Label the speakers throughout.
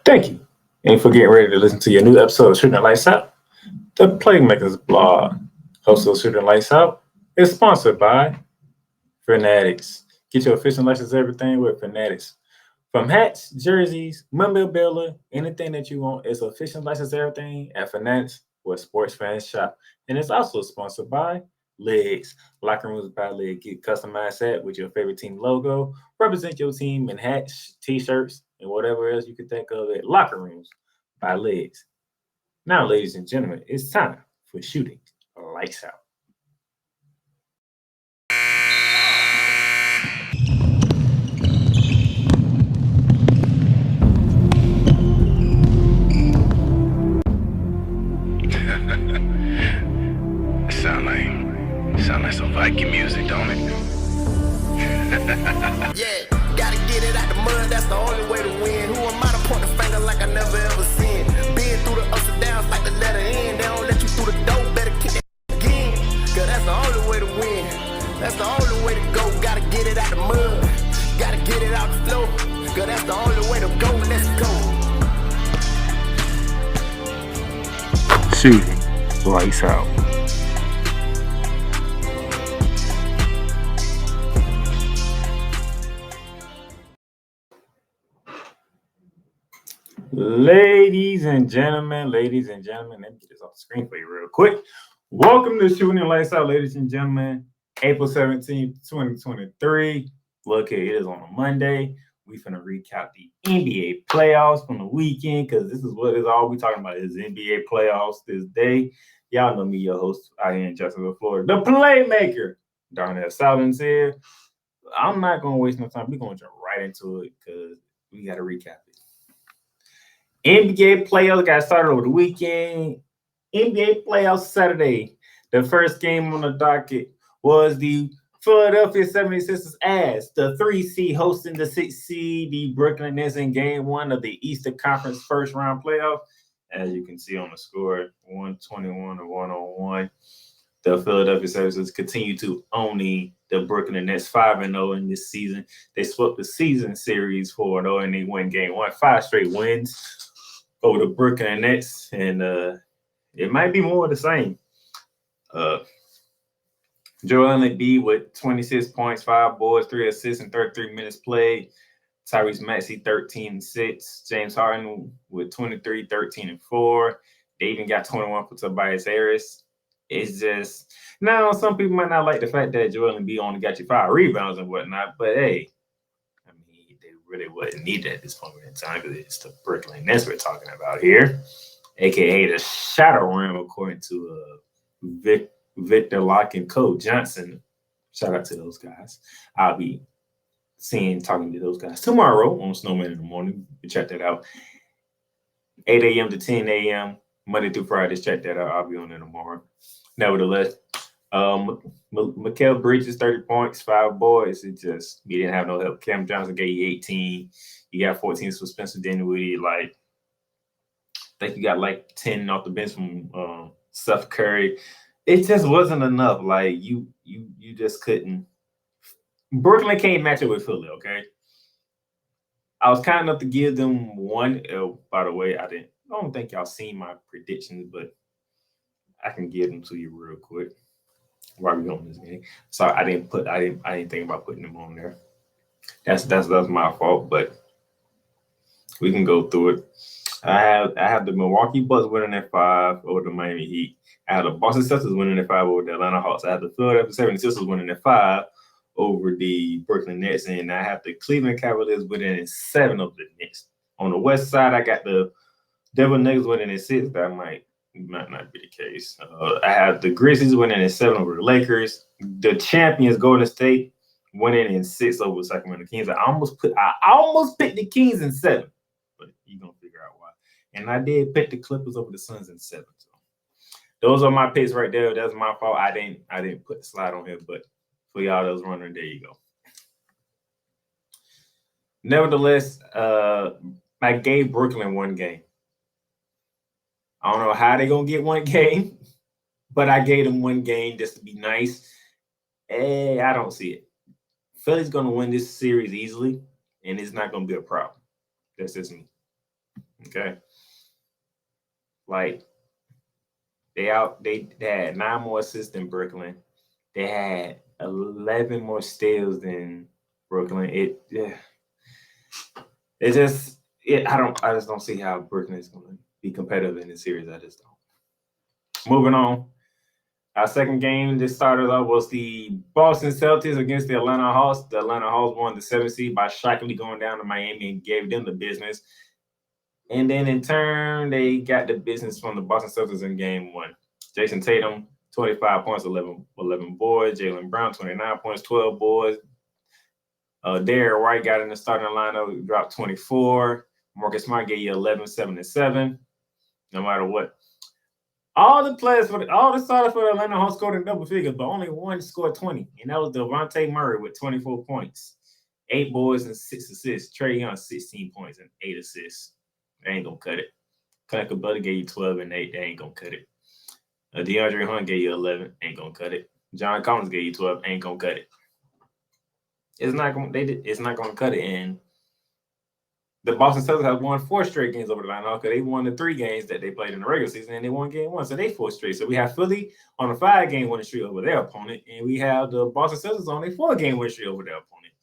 Speaker 1: Thank you. And for getting ready to listen to your new episode of Shooting the Lights Out, the Playmakerz blog, host of Shooting the Lights Out, is sponsored by Fanatics. Get your official license everything with Fanatics. From hats, jerseys, memorabilia, anything that you want, it's official license everything at Fanatics where sports fans shop. And it's also sponsored by Legs. Locker rooms by Legs. Get customized set with your favorite team logo. Represent your team in hats, t-shirts, and whatever else you can think of at Locker Rooms by Legs. Now, ladies and gentlemen, it's time for Shooting Lights Out.
Speaker 2: Sound like some Viking music, don't it?
Speaker 3: Yeah, gotta get it out the mud, that's the only way to win. Who am I to point the finger like I never ever seen? Been through the ups and downs like the letter N. They don't let you through the door, better kick that again. Cause that's the only way to win. That's the only way to go. Gotta get it out the mud, gotta get it out the flow. Cause that's the only way to go, let's go.
Speaker 1: Shooting Lights Out. Ladies and gentlemen, let me get this off the screen for you real quick. Welcome to Shooting Lights Out, ladies and gentlemen. April 17th, 2023. Look here, it is on a Monday. We finna recap the NBA playoffs from the weekend because this is what is all we talking about is NBA playoffs this day. Y'all know me, your host out here in Jacksonville, Florida, the Playmaker. Darnell Salvin's here. I'm not gonna waste no time. We're gonna jump right into it because we gotta recap it. NBA playoffs got started over the weekend. NBA playoffs Saturday. The first game on the docket was the Philadelphia 76ers as the 3 seed hosting the 6 seed, the Brooklyn Nets in game 1 of the Eastern Conference first round playoff. As you can see on the score, 121 to 101. The Philadelphia 76ers continue to own the Brooklyn Nets 5-0 in this season. They swept the season series 4-0 and they won game 1, 5 straight wins over the Brooklyn Nets, and it might be more of the same. Joel Embiid with 26 points, 5 boards, 3 assists, and 33 minutes played. Tyrese Maxey 13-6. James Harden with 23, 13, and 4. They even got 21 for Tobias Harris. It's just now some people might not like the fact that Joel Embiid only got you 5 rebounds and whatnot, but hey, I mean they really wouldn't need that at this point in time because it's the Brooklyn Nets we're talking about here, aka the Shadow Realm, according to Victor Locke and Cole Johnson. Shout out to those guys. I'll be talking to those guys tomorrow on Snowman in the Morning. You check that out. 8 a.m. to 10 a.m. Monday through Friday. Check that out. I'll be on there tomorrow. Nevertheless, Mikal Bridges 30 points, 5 boards. It just he didn't have no help. Cam Johnson gave you 18. You got 14 for Spencer Dinwiddie. I think you got 10 off the bench from Steph Curry. It just wasn't enough. You just couldn't. Brooklyn can't match it with Philly, okay? I was kind enough to give them one. By the way, I don't think y'all seen my predictions, but I can give them to you real quick while we're on this game. So I didn't think about putting them on there. That's my fault, but we can go through it. I have the Milwaukee Bucks winning at 5 over the Miami Heat. I have the Boston Celtics winning at 5 over the Atlanta Hawks. I have the Philadelphia 76ers winning at 5 over the Brooklyn Nets, and I have the Cleveland Cavaliers winning at 7 over the Knicks. On the west side, I got the Denver Nuggets winning at 6. That might not be the case. I have the Grizzlies winning at 7 over the Lakers. The champions Golden State winning in 6 over the Sacramento Kings. I almost picked the Kings in 7, but you're gonna figure out why. And I did pick the Clippers over the Suns in 7. So those are my picks right there. That's my fault. I didn't put the slide on here, but for y'all that was wondering, there you go. Nevertheless, I gave Brooklyn 1 game. I don't know how they're going to get 1 game, but I gave them 1 game just to be nice. I don't see it. Philly's going to win this series easily, and it's not going to be a problem. That's just me. Okay. Like, they had 9 more assists than Brooklyn. They had 11 more steals than Brooklyn. I just don't see how Brooklyn is going to be competitive in this series. I just don't. Moving on. Our second game that started off was the Boston Celtics against the Atlanta Hawks. The Atlanta Hawks won the 7th seed by shockingly going down to Miami and gave them the business. And then in turn, they got the business from the Boston Celtics in game 1. Jason Tatum, 25 points, 11 boards. Jaylen Brown, 29 points, 12 boards. Derrick White got in the starting lineup, dropped 24. Marcus Smart gave you 11, 7, and 7. No matter what. All the starters for the Atlanta Hawks scored in double figures, but only one scored 20, and that was Devontae Murray with 24 points, 8 boards and 6 assists. Trae Young, 16 points and 8 assists. They ain't gonna cut it. Clint Capella gave you 12 and 8. They ain't gonna cut it. DeAndre Hunt gave you 11. Ain't gonna cut it. John Collins gave you 12. Ain't gonna cut it. It's not gonna cut it. And the Boston Celtics have won 4 straight games over the line because they won the 3 games that they played in the regular season, and they won game 1, so they 4 straight. So we have Philly on a 5-game winning streak over their opponent, and we have the Boston Celtics on a 4-game winning streak over their opponent.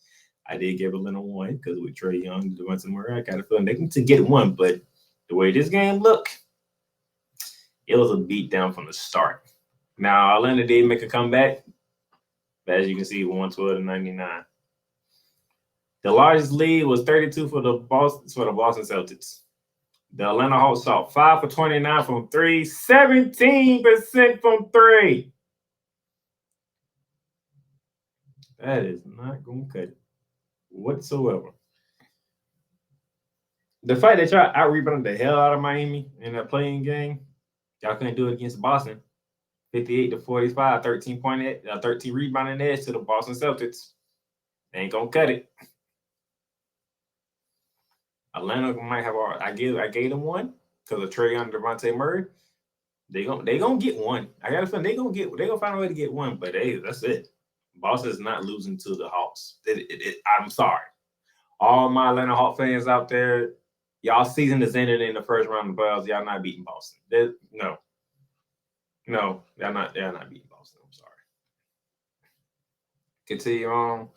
Speaker 1: I did give Atlanta 1 because with Trae Young, Devontae Murray, I got a feeling they can get 1, but the way this game looked, it was a beatdown from the start. Now Atlanta did make a comeback, but as you can see, 112-99. The largest lead was 32 for the Boston Celtics. The Atlanta Hawks shot 5 for 29 from 3, 17% from 3. That is not going to cut it whatsoever. The fact that y'all out-rebounded the hell out of Miami in that playing game, y'all couldn't do it against Boston. 58-45, 13 rebounding edge to the Boston Celtics. They ain't going to cut it. Atlanta might have I gave them 1 because of Trae Young and Devontae Murray. They gonna get 1. I got a feeling they gonna find a way to get 1, but hey, that's it. Boston's not losing to the Hawks. I'm sorry. All my Atlanta Hawk fans out there, y'all season is ended in the first round of the playoffs. Y'all not beating Boston. No, y'all not beating Boston. I'm sorry. Continue on.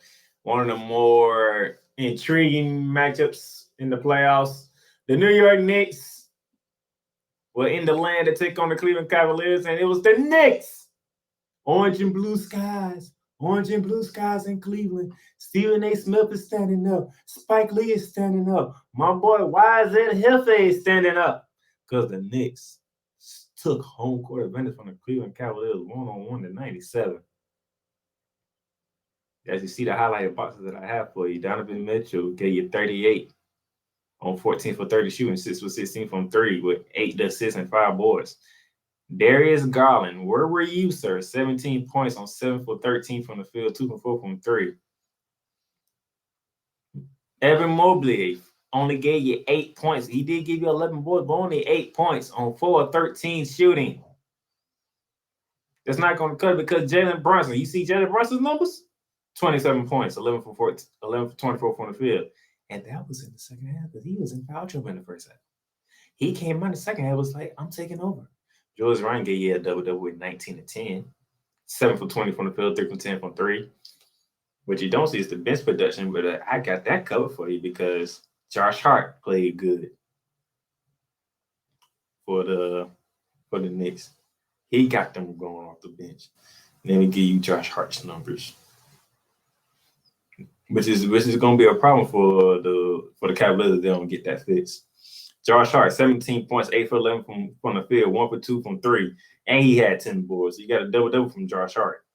Speaker 1: One of the more intriguing matchups in the playoffs. The New York Knicks were in the land to take on the Cleveland Cavaliers, and it was the Knicks. Orange and blue skies in Cleveland. Stephen A. Smith is standing up. Spike Lee is standing up. My boy, why is it Jefe is standing up? Because the Knicks took home court advantage from the Cleveland Cavaliers 101 to 97. As you see the highlighted boxes that I have for you, Donovan Mitchell gave you 38 on 14 for 30 shooting, 6 for 16 from 3 with 8 assists and 5 boards. Darius Garland, where were you, sir? 17 points on 7 for 13 from the field, 2 for 4 from 3. Evan Mobley only gave you 8 points. He did give you 11 boards, but only 8 points on 4 of 13 shooting. That's not going to cut it because Jalen Brunson, you see Jalen Brunson's numbers? 27 points, 11 for 24 from the field. And that was in the second half, but he was in foul trouble in the first half. He came out in the second half, was like, I'm taking over. George Ryan gave you a double-double with 19 to 10. 7 for 20 from the field, 3 for 10 from 3. What you don't see is the bench production, but I got that covered for you because Josh Hart played good for the Knicks. He got them going off the bench. Let me give you Josh Hart's numbers, which is going to be a problem for the Cavaliers if they don't get that fixed. Josh Hart, 17 points, 8 for 11 from the field, 1 for 2 from 3, and he had 10 boards. So you got a double-double from Josh Hart.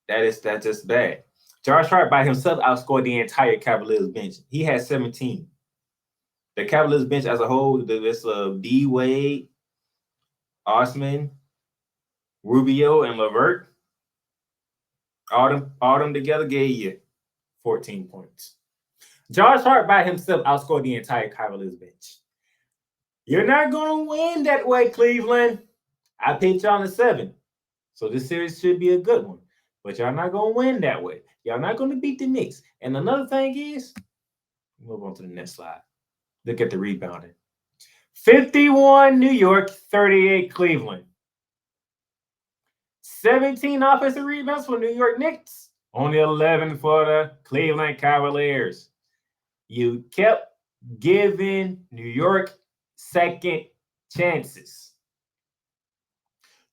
Speaker 1: That's just bad. Josh Hart by himself outscored the entire Cavaliers bench. He had 17. The Cavaliers bench as a whole, it's D. Wade, Osman, Rubio, and LeVert. All them together gave you 14 points. Josh Hart by himself outscored the entire Cavaliers bench. You're not going to win that way, Cleveland. I picked y'all in 7. So this series should be a good one. But y'all not going to win that way. Y'all not going to beat the Knicks. And another thing is, move on to the next slide. Look at the rebounding. 51 New York, 38 Cleveland. 17 offensive rebounds for New York Knicks, only 11 for the Cleveland Cavaliers. You kept giving New York second chances.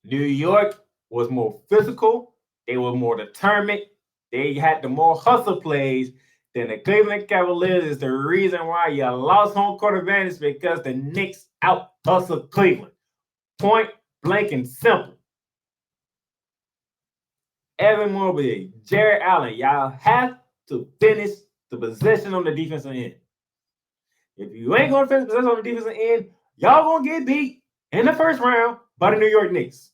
Speaker 1: New York was more physical. They were more determined. They had the more hustle plays than the Cleveland Cavaliers. Is the reason why you lost home court advantage, because the Knicks out hustled Cleveland. Point blank and simple. Evan Mobley, Jared Allen, y'all have to finish the possession on the defensive end. If you ain't going to finish possession on the defensive end, y'all going to get beat in the first round by the New York Knicks.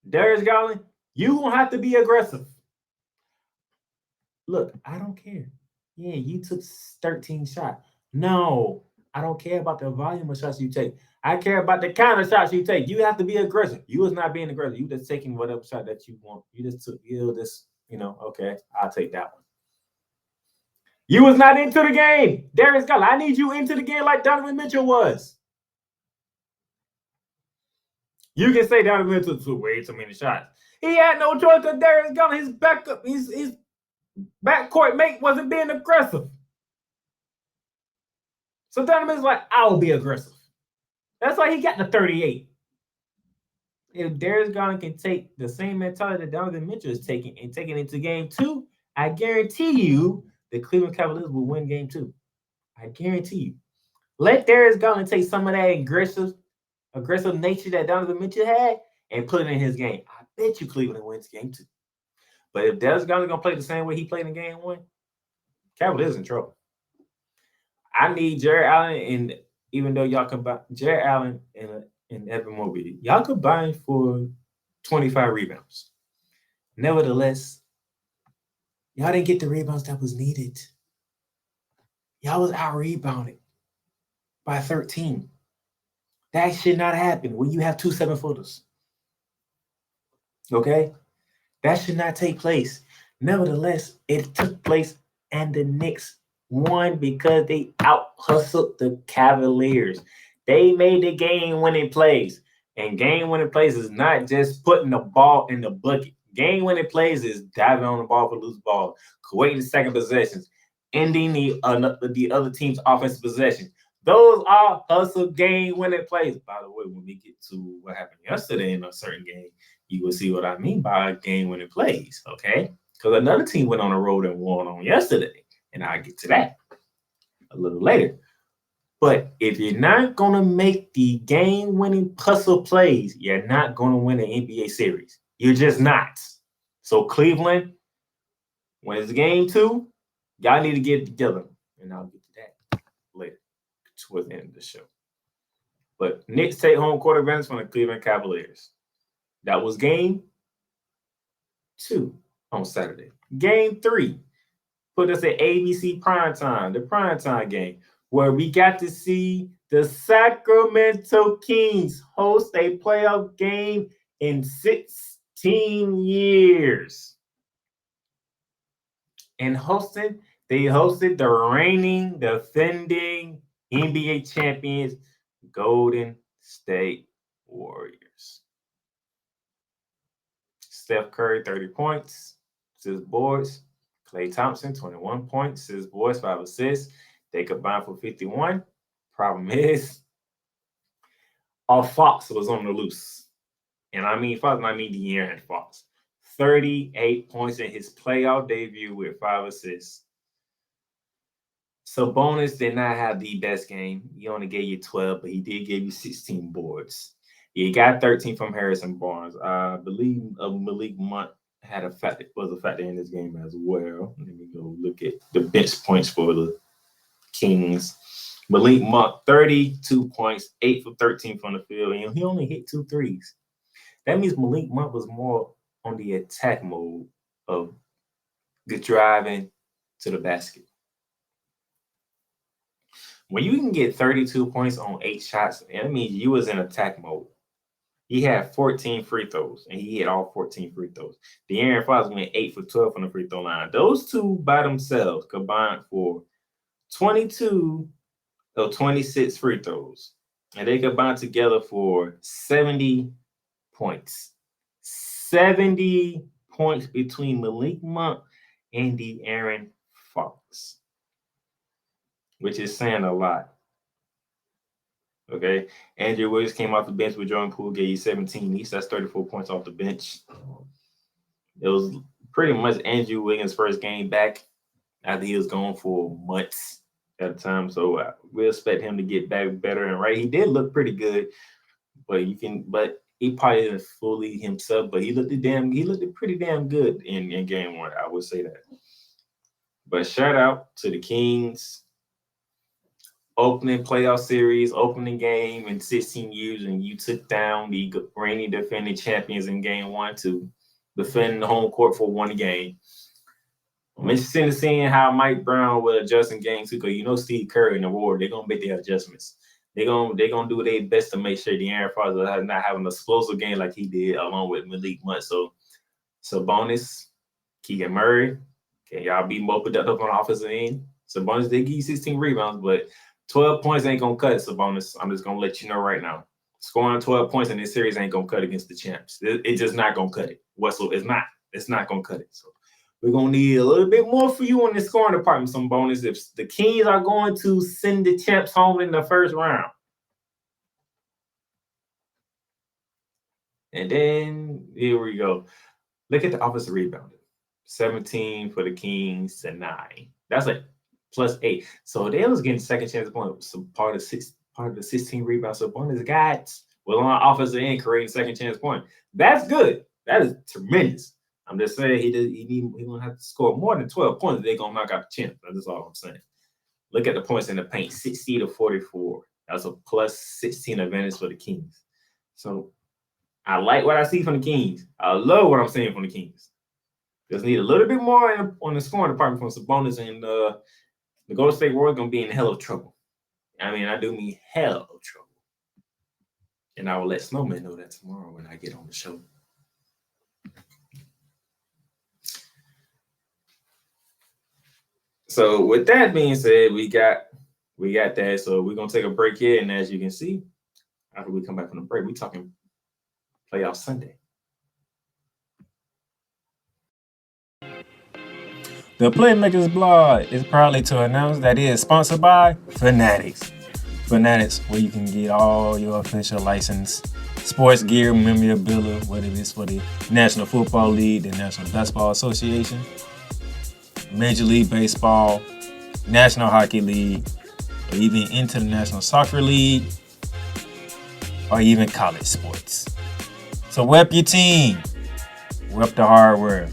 Speaker 1: Darius Garland, you going to have to be aggressive. Look, I don't care. Yeah, you took 13 shots. No, I don't care about the volume of shots you take. I care about the kind of shots you take. You have to be aggressive. You was not being aggressive. You just taking whatever shot that you want. You just took, okay, I'll take that one. You was not into the game. Darius Garland, I need you into the game like Donovan Mitchell was. You can say Donovan Mitchell took way too many shots. He had no choice because Darius Garland, his backup, his backcourt mate wasn't being aggressive. So Donovan's like, I'll be aggressive. That's why he got the 38. If Darius Garland can take the same mentality that Donovan Mitchell is taking and taking into game 2, I guarantee you the Cleveland Cavaliers will win game 2. I guarantee you. Let Darius Garland take some of that aggressive nature that Donovan Mitchell had and put it in his game. I bet you Cleveland wins game 2. But if Darius Garland going to play the same way he played in game 1, Cavaliers in trouble. I need Jared Allen, and even though y'all combine Jared Allen and Evan Mobley, y'all combined for 25 rebounds. Nevertheless, y'all didn't get the rebounds that was needed. Y'all was out-rebounded by 13. That should not happen when you have 2 7-footers. Okay? That should not take place. Nevertheless, it took place, and the Knicks won because they out-hustled the Cavaliers. They made the game-winning plays. And game-winning plays is not just putting the ball in the bucket. Game-winning plays is diving on the ball for loose ball, creating second possessions, ending the other team's offensive possession. Those are hustle game-winning plays. By the way, when we get to what happened yesterday in a certain game, you will see what I mean by game-winning plays, okay? Because another team went on the road and won on yesterday, and I'll get to that a little later. But if you're not going to make the game-winning hustle plays, you're not going to win an NBA series. You're just not. So Cleveland, when it's game 2, y'all need to get together, and I'll get to that later towards the end of the show. But Knicks take home court advantage from the Cleveland Cavaliers. That was game 2 on Saturday. Game 3 put us at ABC primetime, the primetime game, where we got to see the Sacramento Kings host a playoff game in 16 years. In hosting, they hosted the reigning, defending NBA champions, Golden State Warriors. Steph Curry, 30 points, 6 boards. Klay Thompson, 21 points, 6 boards, 5 assists. They combined for 51. Problem is, Fox was on the loose. And I mean Fox, and I mean De'Aaron Fox. 38 points in his playoff debut with 5 assists. Sabonis did not have the best game. He only gave you 12, but he did give you 16 boards. He got 13 from Harrison Barnes. I believe Malik Monk was a factor in this game as well. Let me go look at the bench points for the Kings. Malik Monk, 32 points, 8 for 13 from the field, and he only hit 2 threes. That means Malik Monk was more on the attack mode of the driving to the basket. When you can get 32 points on 8 shots, that means you was in attack mode. He had 14 free throws, and he hit all 14 free throws. De'Aaron Fox went 8 for 12 from the free throw line. Those two by themselves combined for 22 of 26 free throws. And they combined together for 70 points. 70 points between Malik Monk and De'Aaron Fox, which is saying a lot. Okay. Andrew Wiggins came off the bench with Jordan Poole, gave you 17 each. That's 34 points off the bench. It was pretty much Andrew Wiggins' first game back after he was gone for months at a time. So we expect him to get back better and right. He did look pretty good, but he probably isn't fully himself, but he looked pretty damn good in game one. I would say that. But shout out to the Kings. Opening playoff series, opening game in 16 years, and you took down the reigning defending champions in game one to defend the home court for one game. I'm interested in seeing how Mike Brown will adjust in game two, because Steve Kerr and the Warriors, they're gonna make their adjustments. They're gonna do their best to make sure De'Aaron Fox is not having an explosive game like he did along with Malik Monk. So Sabonis, Keegan Murray, can y'all be more productive on the offensive end? Sabonis did give you 16 rebounds, but 12 points ain't gonna cut it, Sabonis. I'm just gonna let you know right now. Scoring 12 points in this series ain't gonna cut against the champs. It's just not gonna cut it. It's not. It's not gonna cut it. So we're gonna need a little bit more for you on the scoring department, Sabonis. If the Kings are going to send the champs home in the first round. And then here we go. Look at the offensive rebounding. 17 for the Kings to 9. That's like +8. So they was getting second chance points. So part of the 16 rebounds. So bonus guys was on offensive end creating second chance point. That's good. That is tremendous. I'm just saying he gonna have to score more than 12 points. They're gonna knock out the champ. That's all I'm saying. Look at the points in the paint, 60 to 44. That's a +16 advantage for the Kings. So I like what I see from the Kings. I love what I'm seeing from the Kings. Just need a little bit more on the scoring department from Sabonis, and the Golden State Warriors gonna be in hell of trouble. I mean, I do mean hell of trouble. And I will let Snowman know that tomorrow when I get on the show. So with that being said, we got that. So we're gonna take a break here, and as you can see, after we come back from the break, we're talking playoff Sunday. The Playmakerz blog is proudly to announce that it is sponsored by Fanatics. Fanatics, where you can get all your official licensed sports gear, memorabilia, whether it's for the National Football League, the National Basketball Association, Major League Baseball, National Hockey League, or even International Soccer League, or even college sports. So rep your team, rep the hardware,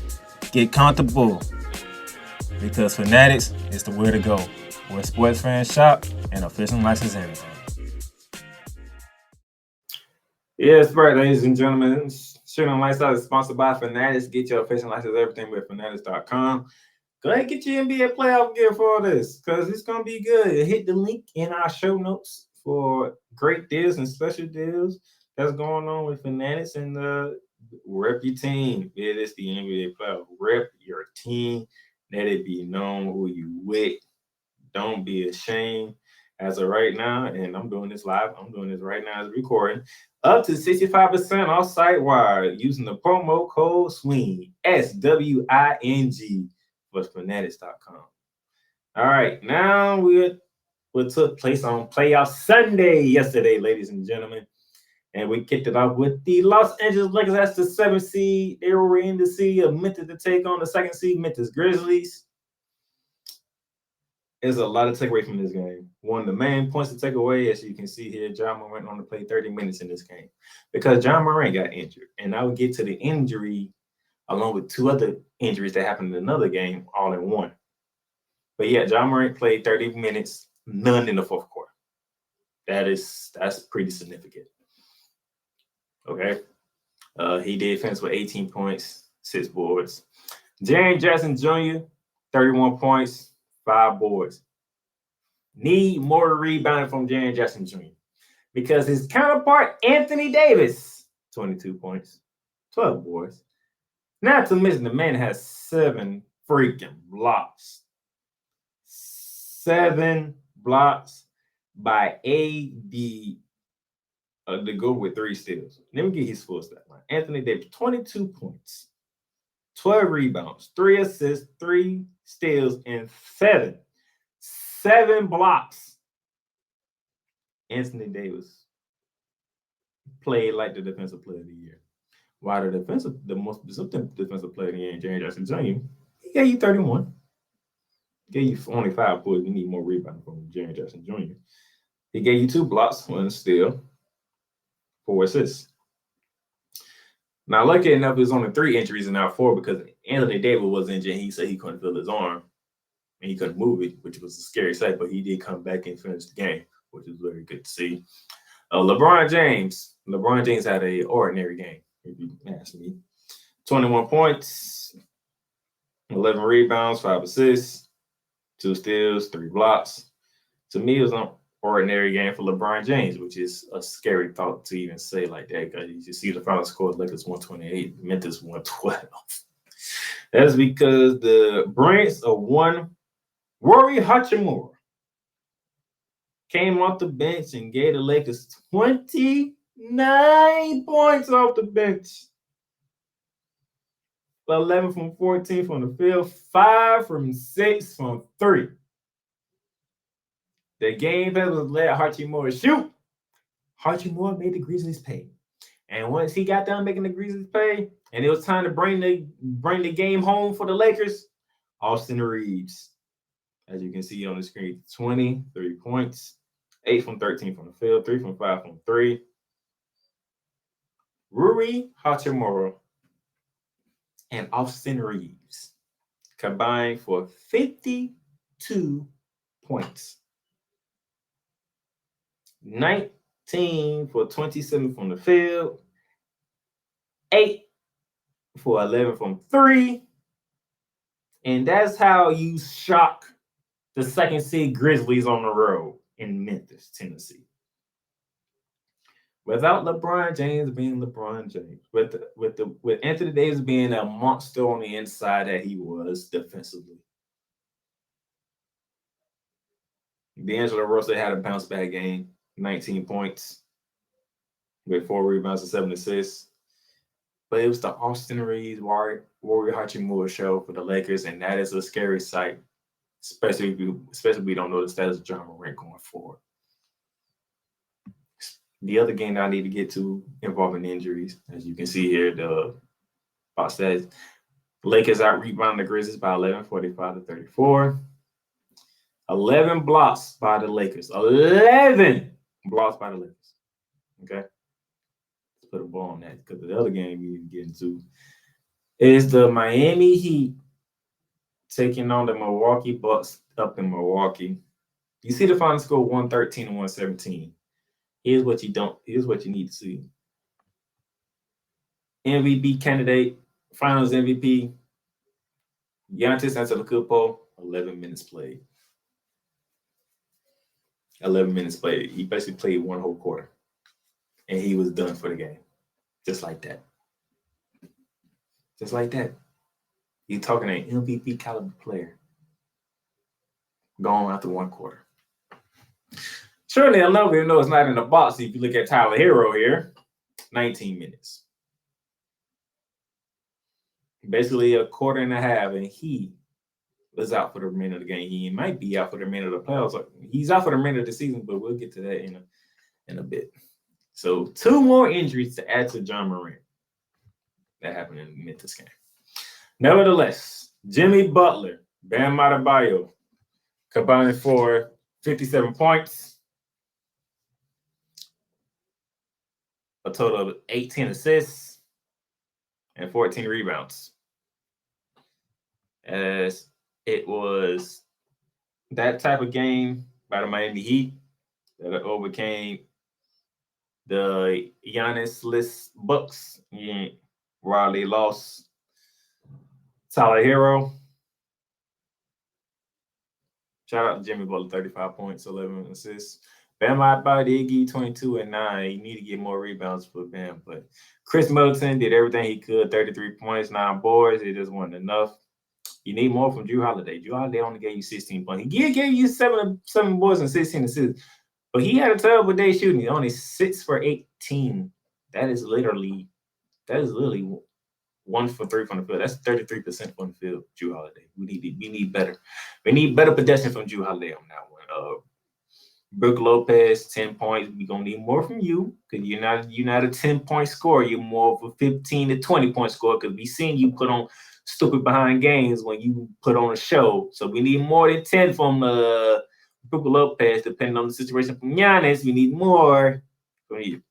Speaker 1: get comfortable, because Fanatics is the way to go, where sports fans shop and official license everything. Yes, right, ladies and gentlemen. Shooting Lifestyle is sponsored by Fanatics. Get your official license everything with Fanatics.com. Go ahead and get your NBA playoff gear for this, because it's going to be good. Hit the link in our show notes for great deals and special deals that's going on with Fanatics, and rep your team. It is the NBA playoff. Rep your team. Let it be known who you with. Don't be ashamed. As of right now, and I'm doing this live. I'm doing this right now as recording. Up to 65% off site-wide using the promo code SWING, SWING, for Fanatics.com. All right, now what took place on playoff Sunday yesterday, ladies and gentlemen. And we kicked it off with the Los Angeles Lakers. That's the 7th seed. They were in the city of Memphis to take on the 2nd seed, Memphis Grizzlies. There's a lot to take away from this game. One of the main points to take away, as you can see here, Ja Morant only played 30 minutes in this game because Ja Morant got injured. And I will get to the injury along with 2 other injuries that happened in another game all in one. But yeah, Ja Morant played 30 minutes, none in the 4th quarter. That's pretty significant. Okay. He did finish with 18 points, 6 boards. Jaren Jackson Jr., 31 points, 5 boards. Need more rebounding from Jaren Jackson Jr. because his counterpart, Anthony Davis, 22 points, 12 boards. Not to mention the man has 7 freaking blocks. 7 blocks by AD to go with 3 steals. Let me get his full stat line. Anthony Davis, 22 points, 12 rebounds, 3 assists, 3 steals, and 7 blocks. Anthony Davis played like the defensive player of the year. While the most defensive player of the year, Jaren Jackson Jr., he gave you 31. Gave you only 5 points. We need more rebounding from Jaren Jackson Jr. He gave you 2 blocks, 1 steal, 4 assists. Now, lucky enough, it was only 3 injuries and not 4 because Anthony Davis was injured. He said he couldn't feel his arm and he couldn't move it, which was a scary sight, but he did come back and finish the game, which is very good to see. LeBron James had an ordinary game, if you ask me. 21 points, 11 rebounds, 5 assists, 2 steals, 3 blocks. To me, it was an ordinary game for LeBron James, which is a scary thought to even say like that, because you see the final score, Lakers 128, Memphis 112. That's because the brains of one Rory Hachimura came off the bench and gave the Lakers 29 points off the bench. 11 from 14 from the field, 5 from 6 from 3. The game that was let Hachimura shoot. Hachimura made the Grizzlies pay. And once he got done making the Grizzlies pay, and it was time to bring the game home for the Lakers, Austin Reeves, as you can see on the screen, 23 points, 8 from 13 from the field, 3 from 5 from 3. Rui Hachimura and Austin Reeves combined for 52 points. 19 for 27 from the field, 8 for 11 from 3. And that's how you shock the second seed Grizzlies on the road in Memphis, Tennessee. Without LeBron James being LeBron James, with Anthony Davis being a monster on the inside that he was defensively. D'Angelo Russell had a bounce back game, 19 points with 4 rebounds and 7 assists. But it was the Austin Reeves, Rory Hachimura show for the Lakers, and that is a scary sight, especially if we don't know the status of Ja Morant going forward. The other game that I need to get to involving injuries, as you can see here, the box says Lakers out-rebounded the Grizzlies by 11, 45-34. 11 blocks by the Lakers. 11 blocks by the Lakers. Okay? Let's put a ball on that, because the other game we need to get into is the Miami Heat taking on the Milwaukee Bucks up in Milwaukee. You see the final score 113 and 117. Here's what you need to see. MVP candidate, Finals MVP, Giannis Antetokounmpo, 11 minutes played. 11 minutes played. He basically played one whole quarter, and he was done for the game, just like that. Just like that. You're talking an MVP caliber player gone after one quarter. Surely enough, even though it's not in the box, if you look at Tyler Herro here, 19 minutes. Basically a quarter and a half, and he was out for the remainder of the game. He might be out for the remainder of the playoffs. He's out for the remainder of the season, but we'll get to that in a bit. So 2 more injuries to add to Ja Morant. That happened in the Memphis game. Nevertheless, Jimmy Butler, Bam Adebayo combined for 57 points. A total of 18 assists and 14 rebounds. As it was that type of game by the Miami Heat that overcame the Giannis-less Bucks, while they lost Tyler Herro. Shout out to Jimmy Butler, 35 points, 11 assists. Bam Adebayo did give 22 and 9. You need to get more rebounds for Bam. But Chris Middleton did everything he could, 33 points, 9 boards. It just wasn't enough. You need more from Drew Holiday. Drew Holiday only gave you 16 points. He gave you seven boards and 16 assists. But he had a terrible day shooting. Only 6 for 18. That is literally 1 for 3 from the field. That's 33% from the field, Drew Holiday. We need better. We need better possession from Drew Holiday on that one. Brook Lopez, 10 points. We're gonna need more from you because you're not a 10-point scorer. You're more of a 15 to 20-point scorer because we seen you put on stupid behind games when you put on a show. So we need more than 10 from Brook Lopez, depending on the situation from Giannis. We need more from you.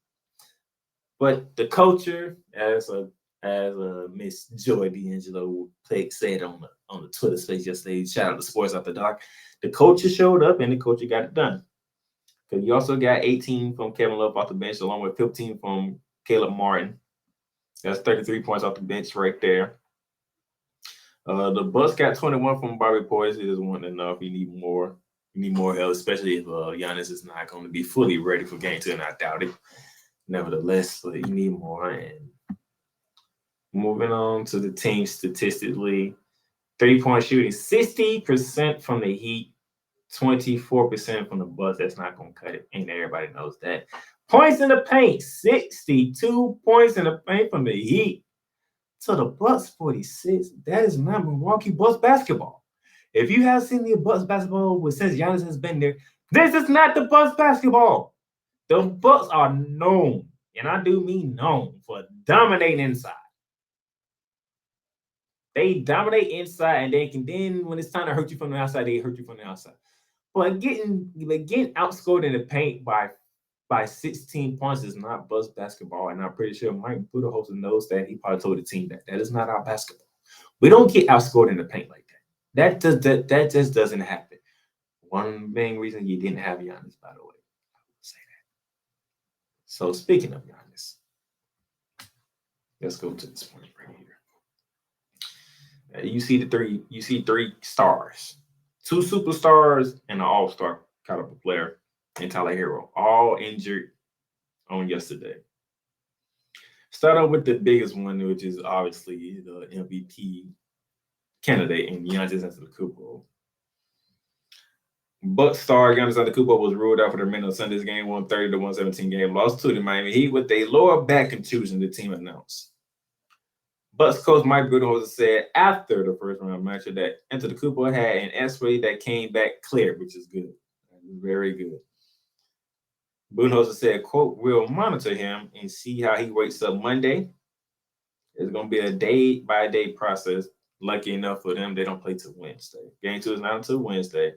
Speaker 1: But the culture, as Miss Joy D'Angelo said on the Twitter space yesterday, shout out to Sports After Dark, the culture showed up and the culture got it done. Because you also got 18 from Kevin Love off the bench, along with 15 from Caleb Martin. That's 33 points off the bench right there. The Bucks got 21 from Bobby Portis. It just wasn't enough. You need more. You need more help, especially if Giannis is not going to be fully ready for Game 2, and I doubt it. Nevertheless, but you need more. And moving on to the team statistically, 3-point shooting, 60% from the Heat, 24% from the Bucks. That's not going to cut it, and everybody knows that. Points in the paint, 62 points in the paint from the Heat to the Bucks, 46. That is not Milwaukee Bucks basketball. If you have seen the Bucks basketball since Giannis has been there, this is not the Bucks basketball. The Bucks are known, and I do mean known, for dominating inside. They dominate inside, and then when it's time to hurt you from the outside, they hurt you from the outside. But getting outscored in the paint by 16 points is not Bucks basketball, and I'm pretty sure Mike Budenholzer knows that. He probably told the team that is not our basketball. We don't get outscored in the paint like that. That just doesn't happen. One main reason you didn't have Giannis, by the way. I would say that. So speaking of Giannis, let's go to this point right here. You see three stars, 2 superstars, and an all-star caliber player, and Tyler Herro, all injured on yesterday. Start off with the biggest one, which is obviously the MVP candidate in Giannis Antetokounmpo. Bucks star Giannis Antetokounmpo was ruled out for the Minnesota Sunday's game 130-117 game loss to the Miami Heat with a lower back contusion, the team announced. Bucks coach Mike Budenholzer said after the first round matchup that Antetokounmpo had an X-ray that came back clear, which is good. Very good. Budenholzer said, quote, "We'll monitor him and see how he wakes up Monday. It's going to be a day-by-day process. Lucky enough for them, they don't play till Wednesday. Game 2 is not until Wednesday.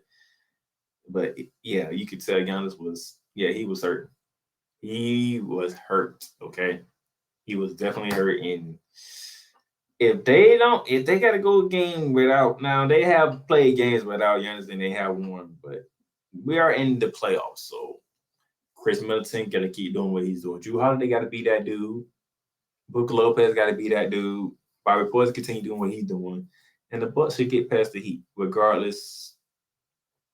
Speaker 1: But, yeah, you could tell Giannis he was hurt. He was hurt, okay? He was definitely hurt. And if they got to go a game without, now they have played games without Giannis and they have won, but we are in the playoffs, so Chris Middleton got to keep doing what he's doing. Drew Holiday got to be that dude. Brook Lopez got to be that dude. Bobby Portis continue doing what he's doing. And the Bucks should get past the Heat, regardless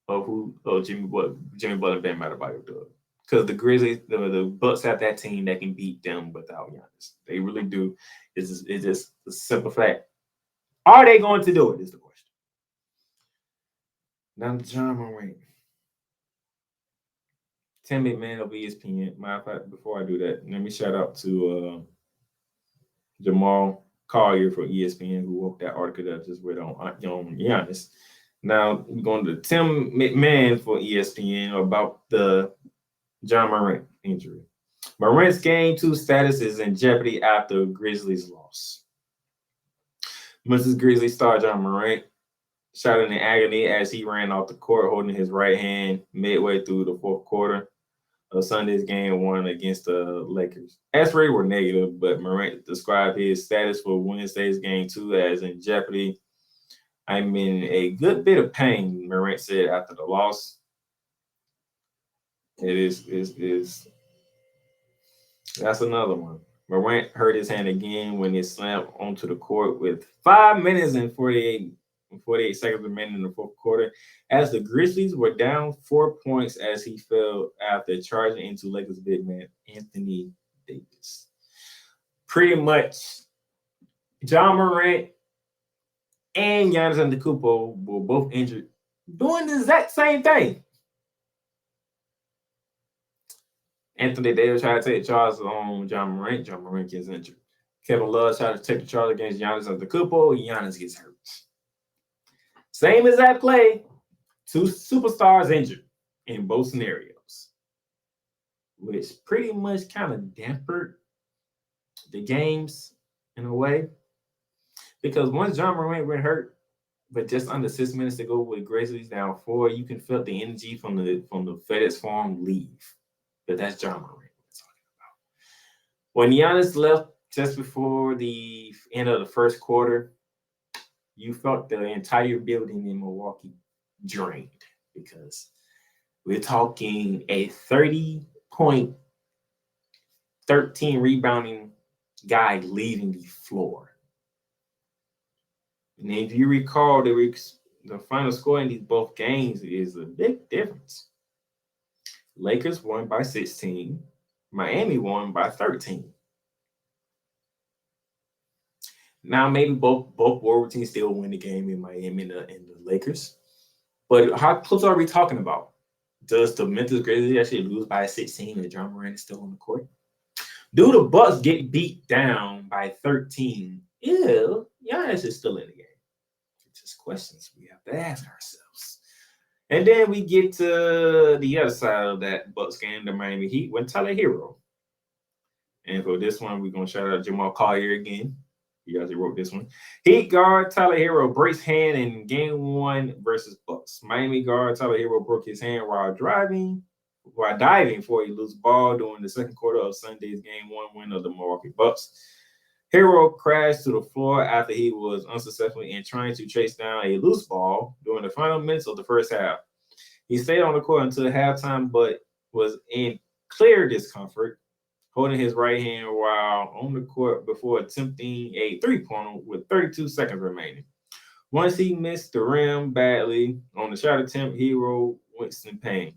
Speaker 1: of who Jimmy Butler and Bam Adebayo do. Because the Grizzlies, the Bucks have that team that can beat them without Giannis. They really do. It's just a simple fact. Are they going to do it is the question. Now, Ja Morant. Tim McMahon of ESPN. Matter of fact, before I do that, let me shout out to Jamal Collier for ESPN, who wrote that article that I just read on Giannis. Now, we're going to Tim McMahon for ESPN about the Ja Morant injury. Morant's Game 2 status is in jeopardy after Grizzlies loss. Memphis Grizzlies star Ja Morant shouted in agony as he ran off the court holding his right hand midway through the fourth quarter of Sunday's Game 1 against the Lakers. X-rays were negative, but Morant described his status for Wednesday's Game 2 as in jeopardy. "I'm in a good bit of pain," Morant said after the loss. That's another one. Morant hurt his hand again when he slammed onto the court with 5 minutes and 48 seconds remaining in the fourth quarter, as the Grizzlies were down 4 points as he fell after charging into Lakers big man Anthony Davis. Pretty much, Ja Morant and Giannis and Antetokounmpo were both injured doing the exact same thing. Anthony Davis tried to take charge on Ja Morant. Ja Morant gets injured. Kevin Love tried to take the charge against Giannis and Antetokounmpo. Giannis gets hurt. Same exact play. Two superstars injured in both scenarios, which pretty much kind of dampened the games in a way. Because once Ja Morant went hurt, but just under 6 minutes to go with Grizzlies down 4, you can feel the energy from the FedEx Forum leave. But that's Ja Morant we're talking about. When Giannis left just before the end of the first quarter, you felt the entire building in Milwaukee drained because we're talking a 30-point, 13 rebounding guy leaving the floor. And if you recall, the final score in these both games is a big difference. Lakers won by 16. Miami won by 13. Now, maybe both Warrior teams still win the game in Miami and the Lakers. But how close are we talking about? Does the Memphis Grizzlies actually lose by 16 and Ja Morant is still on the court? Do the Bucks get beat down by 13? Ew, Giannis is still in the game. It's just questions we have to ask ourselves. And then we get to the other side of that Bucks game, the Miami Heat, with Tyler Herro. And for this one, we're going to shout out Jamal Collier again. You guys wrote this one. Heat guard Tyler Herro breaks hand in game 1 versus Bucks. Miami guard Tyler Herro broke his hand while diving for a loose ball during the second quarter of Sunday's game 1 win of the Milwaukee Bucks. Herro crashed to the floor after he was unsuccessful in trying to chase down a loose ball during the final minutes of the first half. He stayed on the court until halftime, but was in clear discomfort, holding his right hand while on the court before attempting a three-pointer with 32 seconds remaining. Once he missed the rim badly on the shot attempt, Herro went in pain.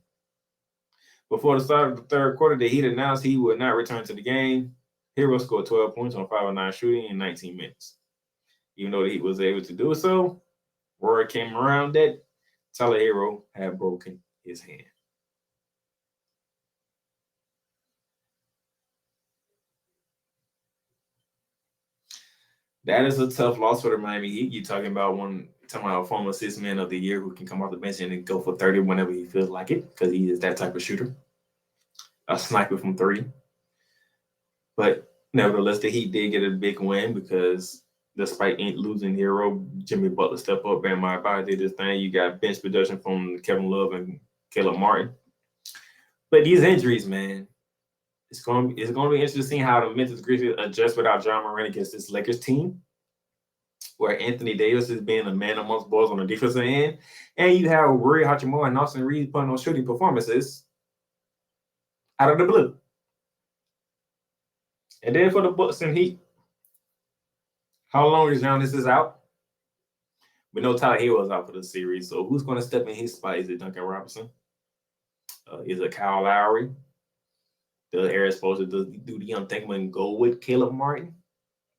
Speaker 1: Before the start of the third quarter, the Heat announced he would not return to the game. Herro scored 12 points on 5 of 9 shooting in 19 minutes. Even though he was able to do so, word came around that Tyler Herro had broken his hand. That is a tough loss for the Miami Heat. You're talking about a former 6th man of the year who can come off the bench and go for 30 whenever he feels like it, because he is that type of shooter. A sniper from 3. But nevertheless, the Heat did get a big win because despite losing Herro, Jimmy Butler stepped up, Bam Adebayo did his thing. You got bench production from Kevin Love and Caleb Martin. But these injuries, man, it's going to be interesting to see how the Memphis Grizzlies adjust without Ja Morant against this Lakers team, where Anthony Davis is being a man amongst boys on the defensive end, and you have Rui Hachimura and Austin Reeves putting on shooting performances out of the blue. And then for the Bucks and Heat, how long is Giannis out? We know Tyler Herro is out for the series, so who's going to step in his spot? Is it Duncan Robinson? Is it Kyle Lowry? Does Eric Spoelstra do the unthinkable and go with Caleb Martin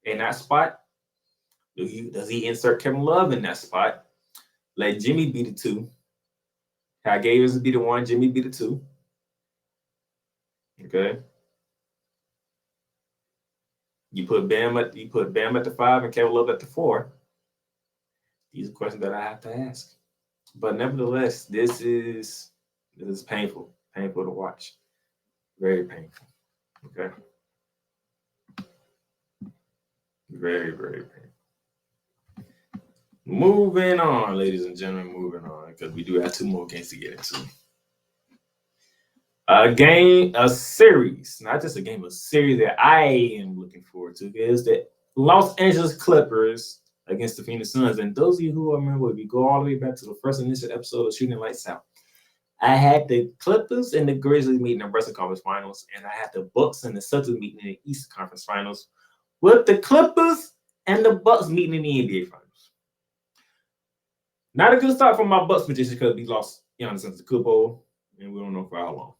Speaker 1: in that spot? Does he insert Kevin Love in that spot? Let Jimmy be the 2. Kyle Gavis be the 1, Jimmy be the 2. Okay. You put Bam at the 5 and Kevin Love at the 4. These are questions that I have to ask. But nevertheless, this is painful to watch. Very painful. Okay. Very, very painful. Moving on, ladies and gentlemen, because we do have 2 more games to get into. A series, not just a game, a series that I am looking forward to is the Los Angeles Clippers against the Phoenix Suns. And those of you who remember, if you go all the way back to the first initial episode of Shooting Lights Out, I had the Clippers and the Grizzlies meeting in the Western Conference Finals, and I had the Bucks and the Celtics meeting in the Eastern Conference Finals, with the Clippers and the Bucks meeting in the NBA Finals. Not a good start for my Bucks position because we lost Giannis Antetokounmpo, and we don't know for how long.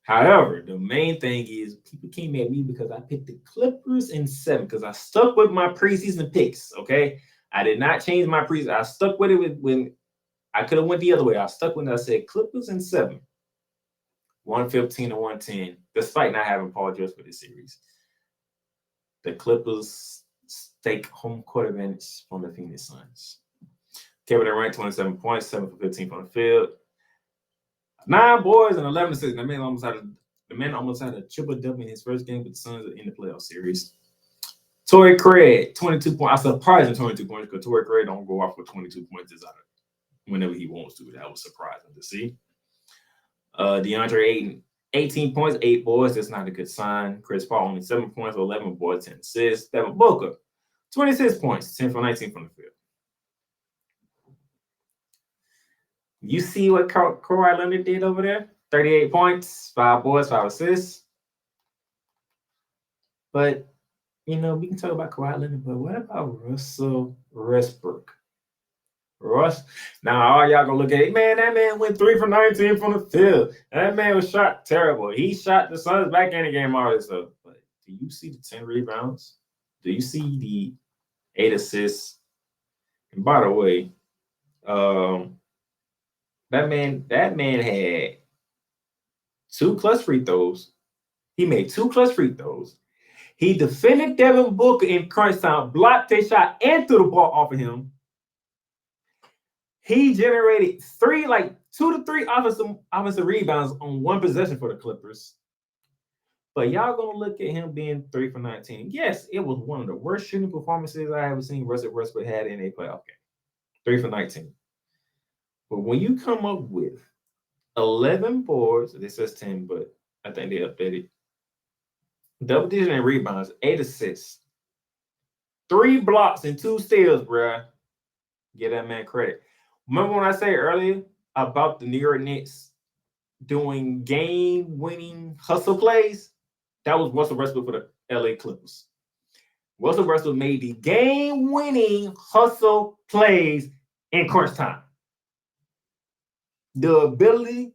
Speaker 1: However, the main thing is people came at me because I picked the Clippers in 7 because I stuck with my preseason picks, okay? I did not change my pre. I stuck with it when I could have went the other way. I stuck with it. I said Clippers in 7, 115 to 110, despite not having Paul George for this series. The Clippers take home court advantage from the Phoenix Suns. Kevin Durant, 27 points, 7 for 15 from the field. 9 boards and 11 assists. The man almost had a triple-double in his first game with the Suns in the playoff series. Torrey Craig, 22 points. I surprised him 22 points because Torrey Craig don't go off for 22 points whenever he wants to. That was surprising to see. DeAndre Ayton, 18 points, 8 boards. That's not a good sign. Chris Paul, only 7 points, 11 boards, 10 assists. Devin Booker, 26 points, 10 for 19 from the field. You see what Kawhi Leonard did over there? 38 points, 5 boards, 5 assists. But, we can talk about Kawhi Leonard, but what about Russell Westbrook? Now all y'all gonna look at it, man, that man went 3 for 19 from the field. That man was shot terrible. He shot the Suns back in the game, all this stuff. But do you see the 10 rebounds? Do you see the 8 assists? And by the way, that man had 2 clutch free throws. He made 2 clutch free throws. He defended Devin Booker in crunch time, blocked his shot, and threw the ball off of him. He generated 2 to 3 offensive rebounds on 1 possession for the Clippers. But y'all gonna look at him being 3 for 19. Yes, it was one of the worst shooting performances I ever seen Russell Westbrook had in a playoff game. 3 for 19. But when you come up with 11 boards, this says 10, but I think they updated. Double digit in rebounds, 8 assists, 3 blocks and 2 steals, bruh. Give that man credit. Remember when I said earlier about the New York Knicks doing game-winning hustle plays? That was Russell Westbrook for the LA Clippers. Russell Westbrook made the game-winning hustle plays in crunch time. The ability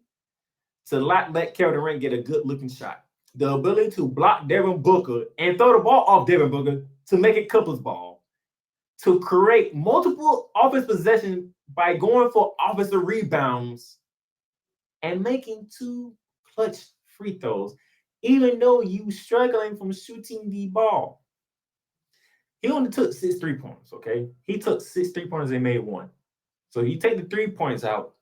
Speaker 1: to let Kevin Durant get a good-looking shot. The ability to block Devin Booker and throw the ball off Devin Booker to make it Clippers ball. To create multiple offense possessions by going for offensive rebounds and making 2 clutch free throws, even though you struggling from shooting the ball. He only took 6 3-pointers, okay? He took 6 3-pointers and made 1. So you take the 3 points out,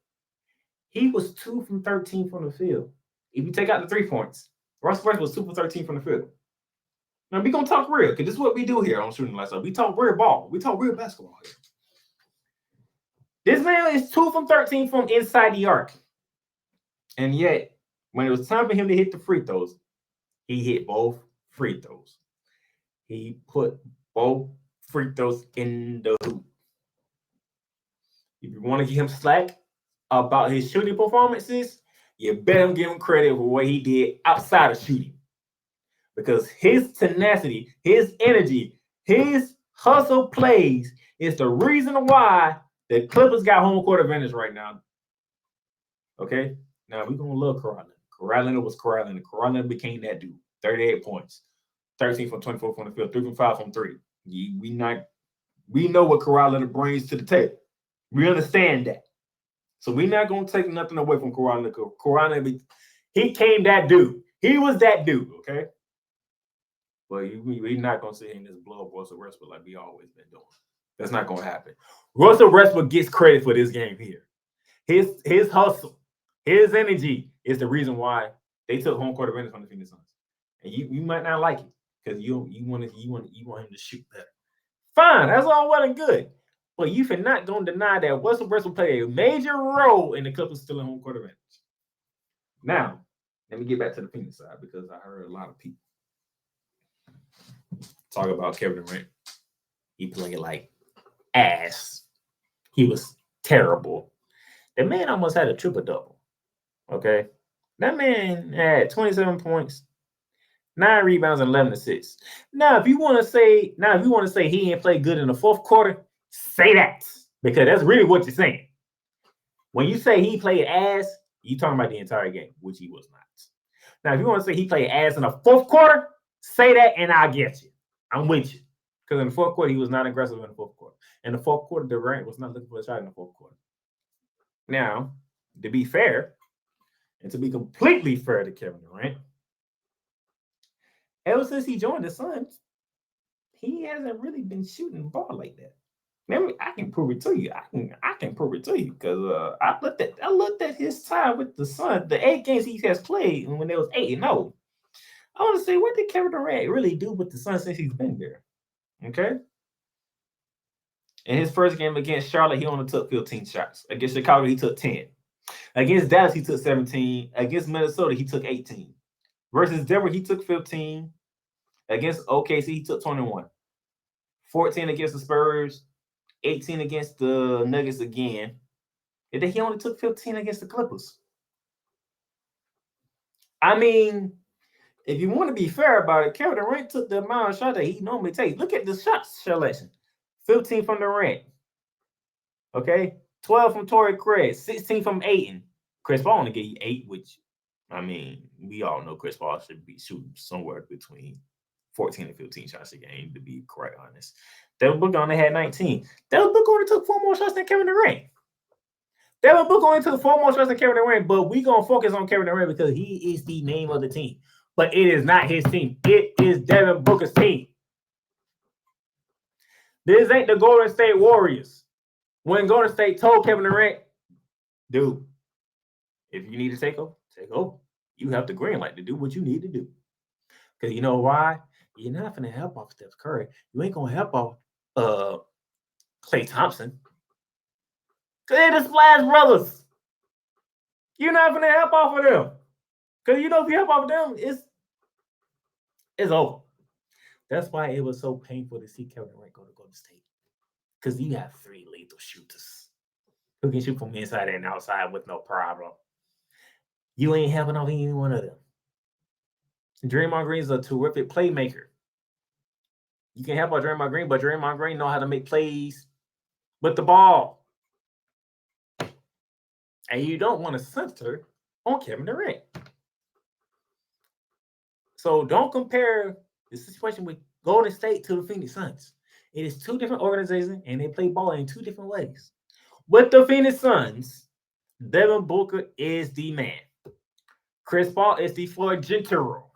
Speaker 1: he was 2 from 13 from the field. If you take out the 3 points, Russell Westbrook was 2 for 13 from the field. Now, we're going to talk real, because this is what we do here on Shooting Lights Up. We talk real ball. We talk real basketball here. This man is 2 from 13 from inside the arc. And yet, when it was time for him to hit the free throws, he hit both free throws. He put both free throws in the hoop. If you want to give him slack about his shooting performances, you better give him credit for what he did outside of shooting. Because his tenacity, his energy, his hustle plays is the reason why the Clippers got home court advantage right now. Okay? Now, we're going to love Kawhi Leonard. Kawhi Leonard was Kawhi Leonard. Kawhi Leonard became that dude. 38 points. 13 from 24 from the field. 3 from 5 from 3. We know what Kawhi Leonard brings to the table. We understand that. So we're not going to take nothing away from Kawhi Leonard. Kawhi Leonard, he came that dude. He was that dude, okay? But we're not going to sit here and just blow up Russell Westbrook like we always been doing. That's not going to happen. Russell Westbrook gets credit for this game here. His hustle, his energy is the reason why they took home court advantage from the Phoenix Suns. And you might not like it because you want him to shoot better. Fine, that's all well and good. But you are not going to deny that Russell Westbrook played a major role in the Clippers still in home court advantage. Now, let me get back to the Phoenix side because I heard a lot of people talk about Kevin Durant. He played like ass. He was terrible. The man almost had a triple-double. Okay? That man had 27 points, 9 rebounds, and 11 assists. Now, if you want to say he didn't play good in the fourth quarter, say that. Because that's really what you're saying. When you say he played ass, you're talking about the entire game, which he was not. Now, if you want to say he played ass in the fourth quarter, say that and I'll get you. I'm with you. Because in the fourth quarter, he was not aggressive in the fourth quarter. In the fourth quarter, Durant was not looking for a shot in the fourth quarter. Now, to be fair, and to be completely fair to Kevin Durant, ever since he joined the Suns, he hasn't really been shooting the ball like that. Maybe I can prove it to you. I can prove it to you because I looked at his time with the Suns, the 8 games he has played, and when it was 8-0. I want to say, what did Kevin Durant really do with the Suns since he's been there? Okay. In his first game against Charlotte, he only took 15 shots. Against Chicago, he took 10. Against Dallas, he took 17. Against Minnesota, he took 18. Versus Denver, he took 15. Against OKC, he took 21. 14 against the Spurs. 18 against the Nuggets again. And then he only took 15 against the Clippers. I mean, if you want to be fair about it, Kevin Durant took the amount of shots that he normally takes. Look at the shot selection. 15 from Durant. Okay? 12 from Torrey Craig. 16 from Ayton. Chris Paul only gave you 8, which, I mean, we all know Chris Paul should be shooting somewhere between 14 and 15 shots a game, to be quite honest. Devin Booker only had 19. Devin Booker only took 4 more shots than Kevin Durant. Devin Booker only took 4 more shots than Kevin Durant, but we're going to focus on Kevin Durant because he is the name of the team. But it is not his team. It is Devin Booker's team. This ain't the Golden State Warriors. When Golden State told Kevin Durant, dude, if you need to take over, take over. You have the green light to do what you need to do. Because you know why? You're not going to help off Steph Curry. You ain't going to help off Klay Thompson. Because they're the Splash Brothers. You're not going to help off of them. Because you know if you help off of them, it's over. That's why it was so painful to see Kevin Durant go to Golden State. Because you have 3 lethal shooters who can shoot from inside and outside with no problem. You ain't helping off any one of them. Draymond Green is a terrific playmaker. You can help out Draymond Green, but Draymond Green know how to make plays with the ball. And you don't want to center on Kevin Durant. So don't compare the situation with Golden State to the Phoenix Suns. It is 2 different organizations, and they play ball in 2 different ways. With the Phoenix Suns, Devin Booker is the man. Chris Paul is the floor general.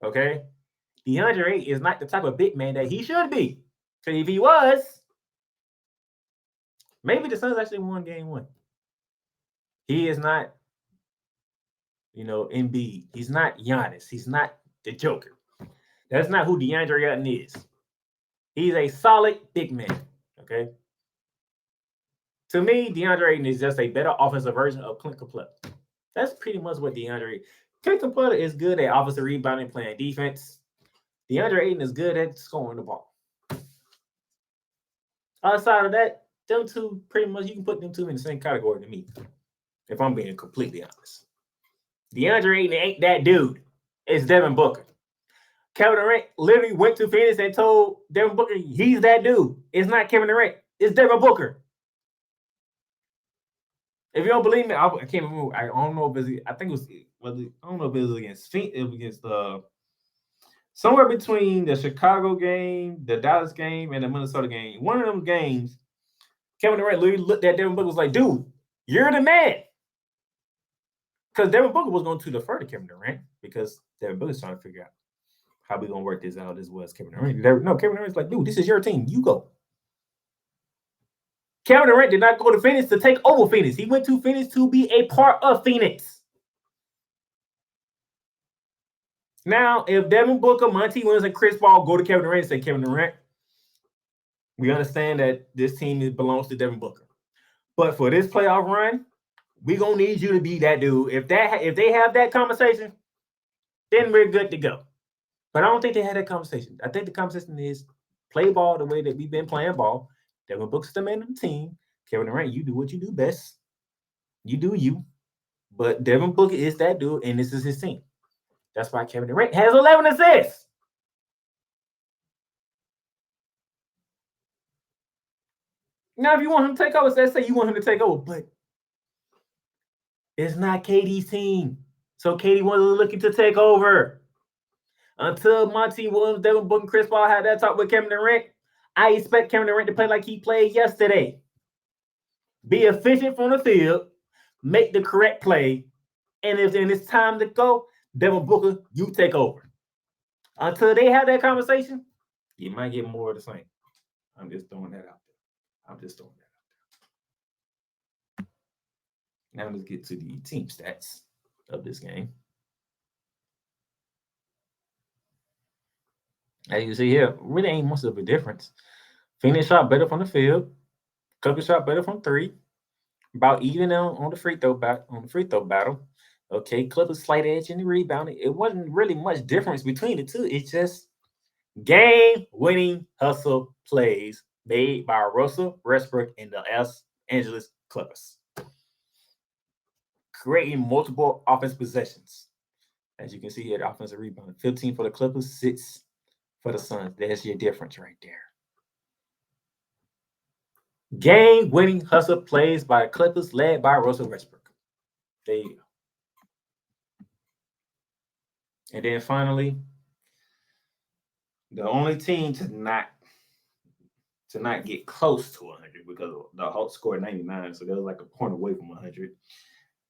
Speaker 1: Okay? DeAndre is not the type of big man that he should be. Because if he was, maybe the Suns actually won game 1. He is not, Embiid. He's not Giannis. He's not the Joker. That's not who DeAndre Ayton is. He's a solid big man. Okay? To me, DeAndre Ayton is just a better offensive version of Clint Capella. That's pretty much what DeAndre. Clint Capella is good at offensive rebounding, playing defense. DeAndre Ayton is good at scoring the ball. Outside of that, them 2 pretty much, you can put them 2 in the same category to me, if I'm being completely honest. DeAndre Ayton ain't that dude. It's Devin Booker. Kevin Durant literally went to Phoenix and told Devin Booker he's that dude. It's not Kevin Durant. It's Devin Booker. If you don't believe me, I can't remember. I don't know if it's. I think it was. I don't know if it was against. It was against somewhere between the Chicago game, the Dallas game, and the Minnesota game. One of them games, Kevin Durant literally looked at Devin Booker, was like, "Dude, you're the man." Because Devin Booker was going to defer to Kevin Durant because Devin Booker's trying to figure out how we gonna work this out as well as Kevin Durant. No, Kevin Durant's like, "Dude, this is your team. You go." Kevin Durant did not go to Phoenix to take over Phoenix. He went to Phoenix to be a part of Phoenix. Now, if Devin Booker, Monty Williams, and Chris Paul go to Kevin Durant and say, "Kevin Durant, we understand that this team belongs to Devin Booker. But for this playoff run, we're going to need you to be that dude." If they have that conversation, then we're good to go. But I don't think they had that conversation. I think the conversation is play ball the way that we've been playing ball. Devin Booker's the man of the team. Kevin Durant, you do what you do best. You do you. But Devin Booker is that dude, and this is his team. That's why Kevin Durant has 11 assists. Now, if you want him to take over, let's say you want him to take over, but it's not KD's team. So KD wasn't looking to take over. Until Monty Williams, Devin Booker, and Chris Paul had that talk with Kevin Durant, I expect Kevin Durant to play like he played yesterday. Be efficient from the field, make the correct play, and if it's time to go, Devin Booker, you take over. Until they have that conversation, you might get more of the same. I'm just throwing that out there. Now let's get to the team stats of this game. As you see here, really ain't much of a difference. Phoenix shot better from the field. Clippers shot better from three. About even on the free throw battle. Okay, Clippers slight edge in the rebounding. It wasn't really much difference between the two. It's just game-winning hustle plays made by Russell Westbrook and the Los Angeles Clippers, creating multiple offense possessions. As you can see here, the offensive rebound, 15 for the Clippers, 6 for the Suns. There's your difference right there. Game-winning hustle plays by the Clippers led by Russell Westbrook. There you go. And then finally, the only team to not get close to 100 because the Hawks scored 99, so they was like a point away from 100.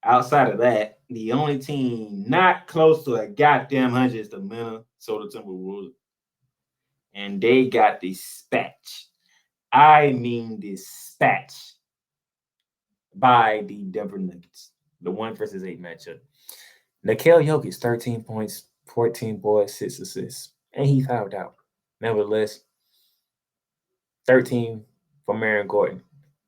Speaker 1: Outside of that, the only team not close to a goddamn 100 is the Minnesota Timberwolves. And they got dispatched. I mean dispatched by the Denver Nuggets. The 1-versus-8 matchup. Nikola Jokic, 13 points, 14 boards, 6 assists. And he fouled out. Nevertheless, 13 from Aaron Gordon,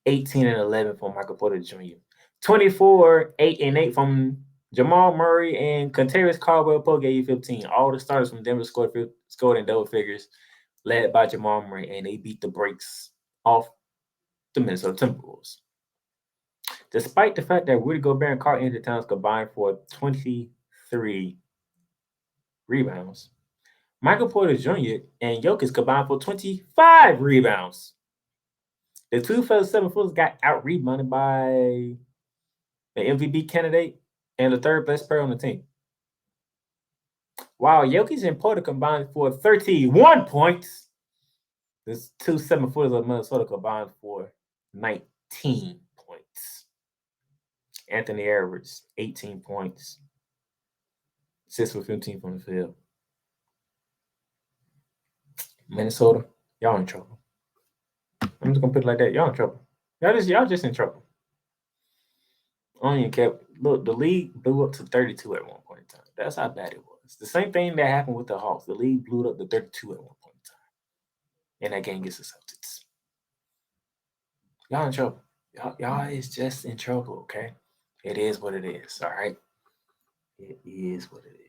Speaker 1: 18 and 11 from Michael Porter Jr., 24, 8 and 8 from Jamal Murray, and Kentavious Caldwell-Pope gave you 15. All the starters from Denver scored in double figures, led by Jamal Murray, and they beat the brakes off the Minnesota Timberwolves. Despite the fact that Rudy Gobert and Karl-Anthony Towns combined for 23 rebounds, Michael Porter Jr. and Jokic combined for 25 rebounds. The two fellas 7-footers got out-rebounded by the MVP candidate and the third best player on the team. While Jokic and Porter combined for 31 points, the two 7-footers of Minnesota combined for 19 points. Anthony averaged 18 points, 6 for 15 from the field. Minnesota, y'all in trouble. I'm just gonna put it like that. Y'all in trouble. Y'all just in trouble. I don't even care. Look, the league blew up to 32 at one point in time. That's how bad it was. The same thing that happened with the Hawks. The league blew up to 32 at one point in time. And that game gets the Celtics. Y'all in trouble. Y'all is just in trouble, okay? It is what it is, all right? It is what it is.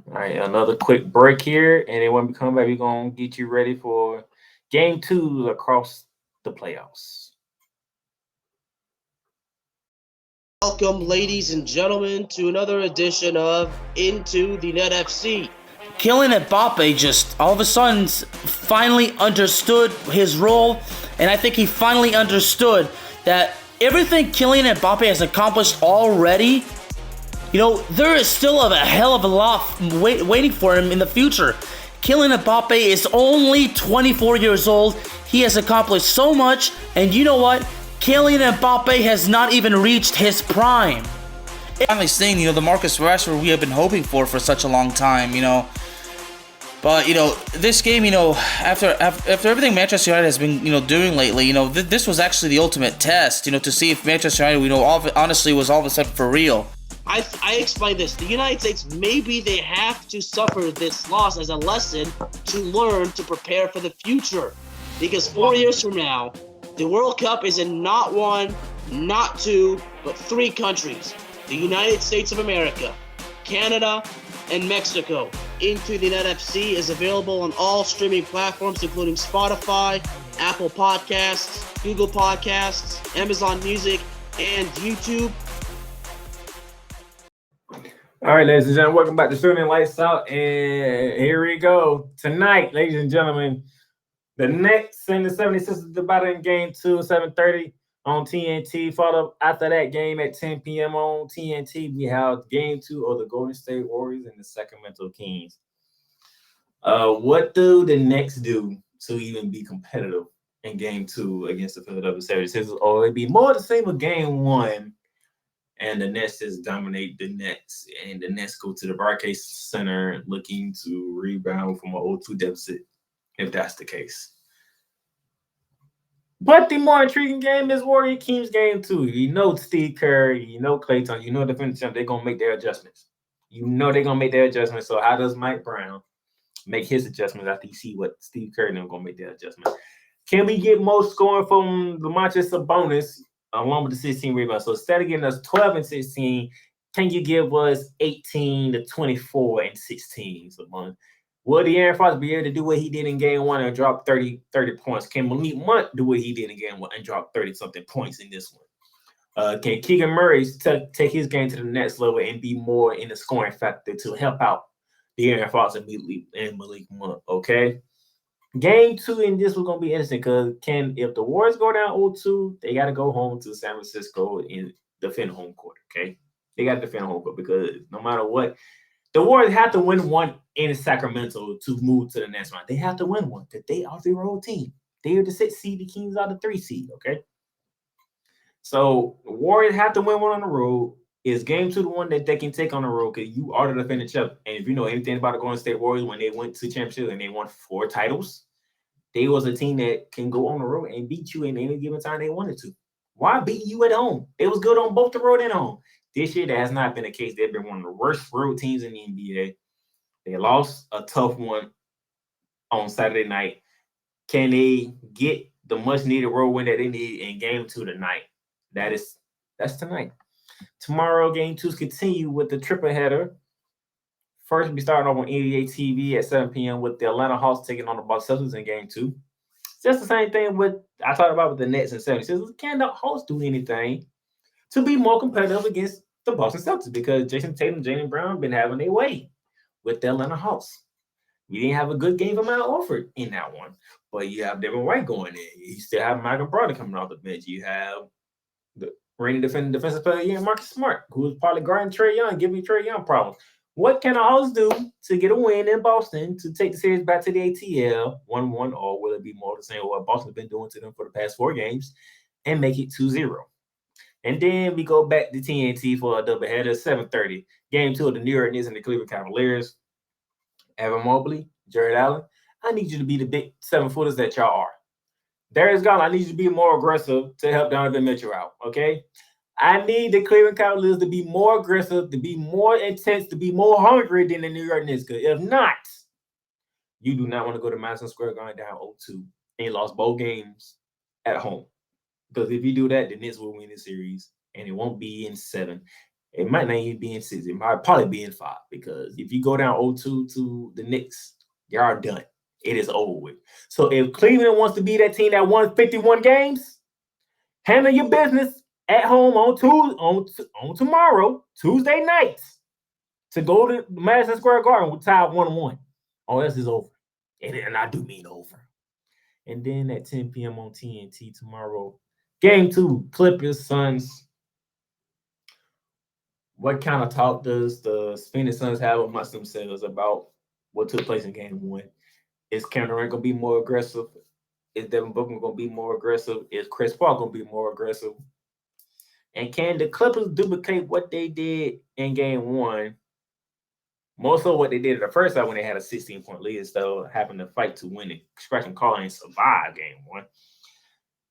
Speaker 1: All right, another quick break here, and then when we come back, we're going to get you ready for Game 2 across the playoffs.
Speaker 4: Welcome, ladies and gentlemen, to another edition of Into the Net FC. Kylian Mbappe just all of a sudden finally understood his role, and I think he finally understood that everything Kylian Mbappe has accomplished already, there is still a hell of a lot waiting for him in the future. Kylian Mbappe is only 24 years old. He has accomplished so much, and you know what? Kylian Mbappe has not even reached his prime. Finally seeing, the Marcus Rashford we have been hoping for such a long time, But, this game, after everything Manchester United has been, doing lately, this was actually the ultimate test, to see if Manchester United, honestly was all of a sudden for real. I explained this. The United States, maybe they have to suffer this loss as a lesson to learn to prepare for the future. Because 4 years from now, the World Cup is in not one, not two, but 3 countries. The United States of America, Canada, and Mexico. Into the Net FC is available on all streaming platforms, including Spotify, Apple Podcasts, Google Podcasts, Amazon Music, and YouTube.
Speaker 1: All right, ladies and gentlemen, welcome back to Shooting Lights Out, and here we go. Tonight, ladies and gentlemen, the Nets and the 76ers debating Game 2, 7:30 on TNT. Followed up after that game at 10 p.m. on TNT, we have Game 2 of the Golden State Warriors and the Sacramento Kings. What do the Knicks do to even be competitive in Game 2 against the Philadelphia 76ers? Or it'd be more the same with Game 1, and the Nets just dominate the Nets, and the Nets go to the Barclays Center looking to rebound from an 0-2 deficit, if that's the case. But the more intriguing game is Warrior Kings Game 2. You know Steve Kerr, you know Klay Thompson, you know the defense champ, they're going to make their adjustments. You know they're going to make their adjustments. So how does Mike Brown make his adjustments after you see what Steve Kerr and them going to make their adjustments? Can we get more scoring from Lamonte Sabonis along with the 16 rebounds? So instead of getting us 12 and 16, can you give us 18 to 24 and 16? Sabonis? Will De'Aaron Fox be able to do what he did in Game 1 and drop 30 points? Can Malik Monk do what he did in Game 1 and drop 30-something points in this one? Can Keegan Murray take his game to the next level and be more in the scoring factor to help out De'Aaron Fox and Malik Monk? Okay. Game 2 in this was going to be interesting because if the Warriors go down 0-2, they got to go home to San Francisco and defend home court. Okay. They got to defend home court because no matter what, the Warriors have to win one in Sacramento to move to the next round. They have to win one because they are the road team. They are the 6th seed. The Kings are the 3 seed. Okay. So the Warriors have to win one on the road. Is Game 2 the one that they can take on the road? Because you are the defending champ. And if you know anything about the Golden State Warriors, when they went to championship and they won 4 titles, they was a team that can go on the road and beat you in any given time they wanted to. Why beat you at home? It was good on both the road and home. This year, that has not been the case. They've been one of the worst road teams in the NBA. They lost a tough one on Saturday night. Can they get the much-needed road win that they need in Game 2 tonight? That's tonight. Tomorrow, Game 2's continue with the triple header. First, we starting off on NBA TV at 7 p.m. with the Atlanta Hawks taking on the Boston Celtics in Game 2. It's just the same thing I talked about with the Nets and 76ers. Can the Hawks do anything to be more competitive against the Boston Celtics? Because Jason Tatum, Jaylen Brown been having their way with the Atlanta Hawks. We didn't have a good game from Al Horford in that one, but you have Devin White going in. You still have Michael Brogdon coming off the bench. You have the reigning defensive player of the year, Marcus Smart, who is probably guarding Trae Young, giving Trae Young problems. What can the Hawks do to get a win in Boston to take the series back to the ATL 1-1, or will it be more the same what Boston's been doing to them for the past 4 games and make it 2-0? And then we go back to TNT for a doubleheader, 7:30. Game 2 of the New York Knicks and the Cleveland Cavaliers. Evan Mobley, Jared Allen, I need you to be the big 7-footers that y'all are. Darius Garland, I need you to be more aggressive to help Donovan Mitchell out, okay? I need the Cleveland Cavaliers to be more aggressive, to be more intense, to be more hungry than the New York Knicks. Because if not, you do not want to go to Madison Square Garden down 0-2 and lost both games at home. Because if you do that, the Knicks will win the series, and it won't be in 7. It might not even be in 6. It might probably be in 5. Because if you go down 0-2 to the Knicks, you're done. It is over with. So if Cleveland wants to be that team that won 51 games, handle your business at home on tomorrow, Tuesday night, to go to Madison Square Garden with tied 1-1. Oh, this is over. And I do mean over. And then at 10 p.m. on TNT tomorrow, Game 2, Clippers, Suns. What kind of talk does the Phoenix Suns have amongst themselves about what took place in Game 1? Is Kevin Durant going to be more aggressive? Is Devin Booker going to be more aggressive? Is Chris Paul going to be more aggressive? And can the Clippers duplicate what they did in Game 1? More so what they did the first time when they had a 16-point lead instead of having to fight to win it, scratch and claw and survive Game 1.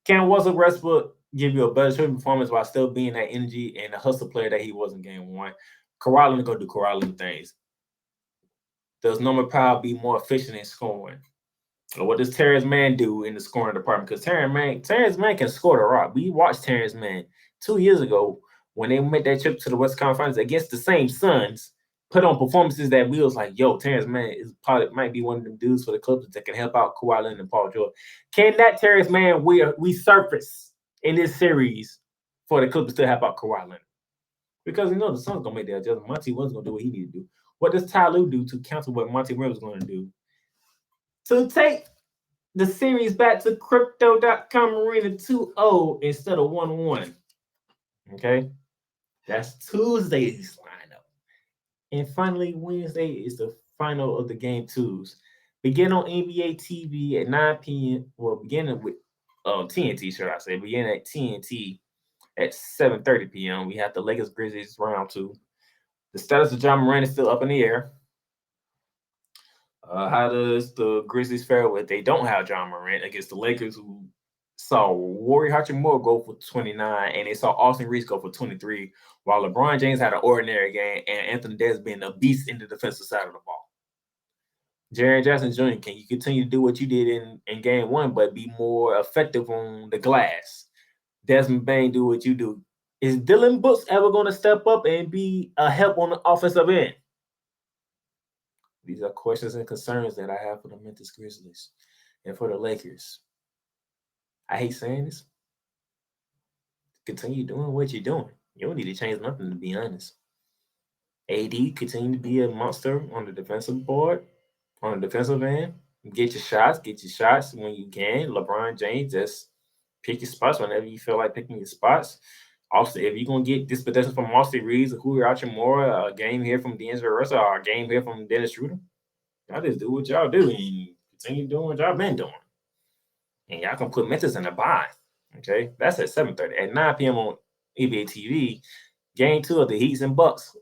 Speaker 1: Can Russell Westbrook give you a better shooting performance while still being that energy and the hustle player that he was in Game 1? Kawhi Leonard going to do Kawhi Leonard things. Does Norman Powell be more efficient in scoring? Or what does Terrence Mann do in the scoring department? Because Terrence Mann can score the rock. We watched Terrence Mann 2 years ago when they made that trip to the West Conference Finals against the same Suns, put on performances that we was like, yo, Terrence Mann might be one of them dudes for the Clippers that can help out Kawhi Leonard and Paul George. Can that Terrence Mann resurface in this series for the Clippers to help out Kawhi Leonard? Because the Suns going to make that adjustment. Monty Williams going to do what he need to do. What does Ty Lue do to counter what Monty Williams is going to do? To take the series back to Crypto.com Arena 2-0 instead of 1-1. Okay? That's Tuesday's lineup. And finally, Wednesday is the final of the Game 2s. begin on NBA TV at 9 p.m. Well, beginning with TNT, should I say? Beginning at TNT at 7:30 p.m. We have the Lakers Grizzlies round 2. The status of Ja Morant is still up in the air. How does the Grizzlies fare if they don't have Ja Morant against the Lakers, who saw Rory Hachimura go for 29 and they saw Austin Reeves go for 23, while LeBron James had an ordinary game and Anthony Davis being a beast in the defensive side of the ball? Jaren Jackson Jr., can you continue to do what you did in game 1 but be more effective on the glass? Desmond Bane, do what you do. Is Dylan Brooks ever going to step up and be a help on the offensive end? These are questions and concerns that I have for the Memphis Grizzlies and for the Lakers. I hate saying this. Continue doing what you're doing. You don't need to change nothing, to be honest. AD, continue to be a monster on the defensive board, on the defensive end. Get your shots when you can. LeBron James, just pick your spots whenever you feel like picking your spots. Also, if you're going to get this possession from Austin Reeves or Rory Hachimura, a game here from D'Angelo Russell, or a game here from Dennis Schroeder, y'all just do what y'all do and continue doing what y'all been doing. And y'all can put Memphis in a bye. Okay? That's at 7:30. At 9 p.m. on NBA TV, game 2 of the Heat and Bucks.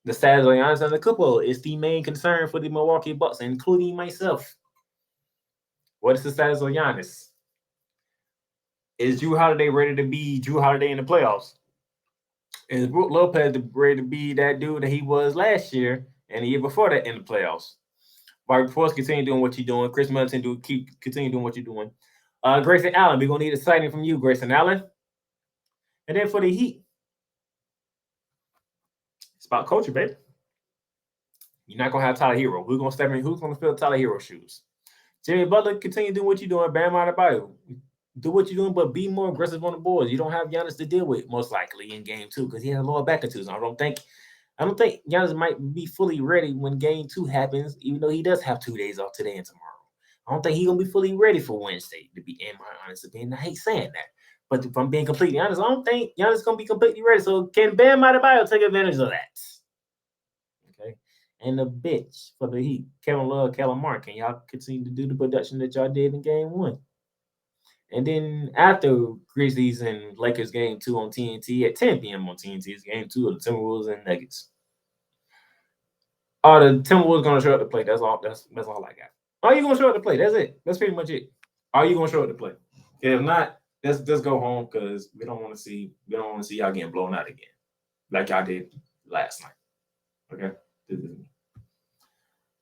Speaker 1: The status of Giannis Antetokounmpo is the main concern for the Milwaukee Bucks, including myself. What is the status of Giannis? Is Jrue Holiday ready to be Jrue Holiday in the playoffs? Is Brook Lopez ready to be that dude that he was last year and the year before that in the playoffs? Bobby Portis, continue doing what you're doing. Chris Middleton, continue doing what you're doing. Grayson Allen, we're going to need a sighting from you, Grayson Allen. And then for the Heat, it's about culture, baby. You're not going to have Tyler Herro. Who's going to step in? Who's going to fill Tyler Herro's shoes? Jimmy Butler, continue doing what you're doing. Bam Adebayo, do what you're doing, but be more aggressive on the boards. You don't have Giannis to deal with, most likely, in game 2 because he has a lower back injury. I don't think Giannis might be fully ready when game 2 happens, even though he does have 2 days off today and tomorrow. I don't think he's going to be fully ready for Wednesday, to be in my honest opinion. I hate saying that. But if I'm being completely honest, I don't think Giannis is going to be completely ready. So can Bam Adebayo take advantage of that? Okay. And the bitch for the Heat, Kevin Love, Kellen Martin, can y'all continue to do the production that y'all did in game 1? And then after Grizzlies and Lakers game 2 on TNT at 10 p.m. on TNT, it's game 2 of the Timberwolves and Nuggets. Are the Timberwolves going to show up to play? That's all. That's all I got. Are you going to show up to play? That's it. That's pretty much it. Are you going to show up to play? If not, let's go home because we don't want to see y'all getting blown out again, like y'all did last night. Okay.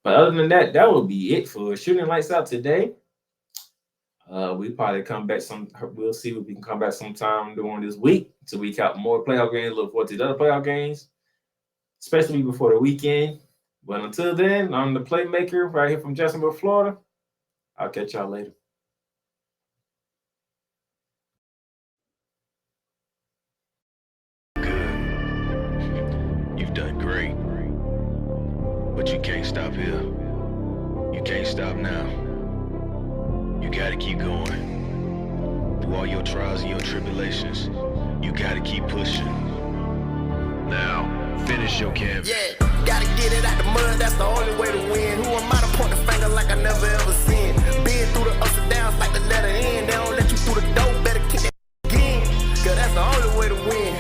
Speaker 1: But other than that, that will be it for Shooting Lights Out today. We probably come back we'll see if we can come back sometime during this week to recap more playoff games, look forward to the other playoff games, especially before the weekend. But until then, I'm the Playmaker right here from Jacksonville, Florida. I'll catch y'all later.
Speaker 2: Good. You've done great. But you can't stop here. You can't stop now. You gotta keep going. Through all your trials and your tribulations, you gotta keep pushing. Now, finish your canvas.
Speaker 3: Yeah, gotta get it out the mud, that's the only way to win. Who am I to point the finger like I never ever seen? Been through the ups and downs like the letter N. They don't let you through the door, better kick that again. Cause that's the only way to win.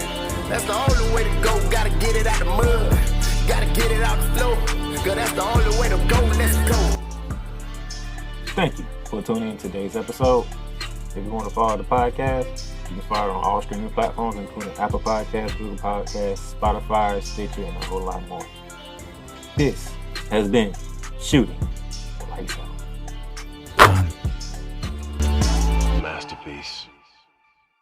Speaker 3: That's the only way to go. Gotta get it out the mud. Gotta get it out the flow. Cause that's the only way to go. Let's go.
Speaker 1: Thank you for tuning in to today's episode. If you want to follow the podcast, you can follow it on all streaming platforms, including Apple Podcasts, Google Podcasts, Spotify, Stitcher, and a whole lot more. This has been Shooting Lights Out.
Speaker 2: Masterpiece.